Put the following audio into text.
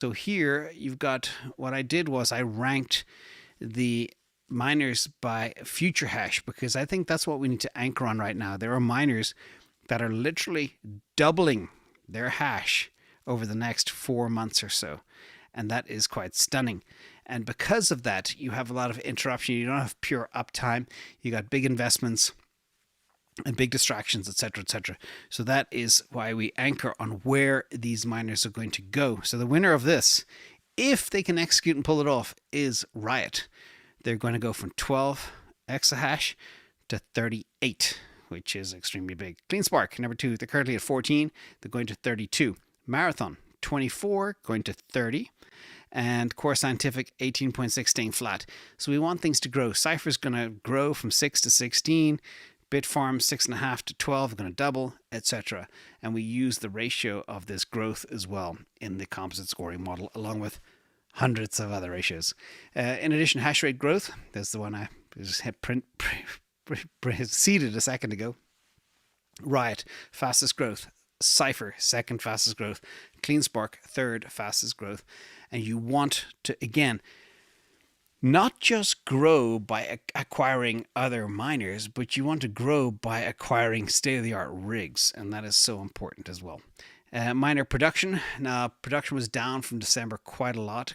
So here you've got, what I did was I ranked the miners by future hash, because I think that's what we need to anchor on right now. There are miners that are literally doubling their hash over the next 4 months or so. And that is quite stunning. And because of that, you have a lot of interruption. You don't have pure uptime. You got big investments and big distractions, etc., etc. So that is why we anchor on where these miners are going to go. So the winner of this, if they can execute and pull it off, is Riot. They're going to go from 12 exahash to 38, which is extremely big. CleanSpark, number 2, they're currently at 14. They're going to 32. Marathon, 24, going to 30. And Core Scientific, 18.6, staying flat. So we want things to grow. Cypher's going to grow from 6 to 16. Bitfarm 6.5 to 12, going to double, etc. And we use the ratio of this growth as well in the composite scoring model, along with hundreds of other ratios. In addition, hash rate growth, that's the one I just hit preceded a second ago. Riot, fastest growth. Cypher, second fastest growth. CleanSpark, third fastest growth. And you want to, again, not just grow by acquiring other miners, but you want to grow by acquiring state-of-the-art rigs, and that is so important as well. Miner production. Now, production was down from December quite a lot.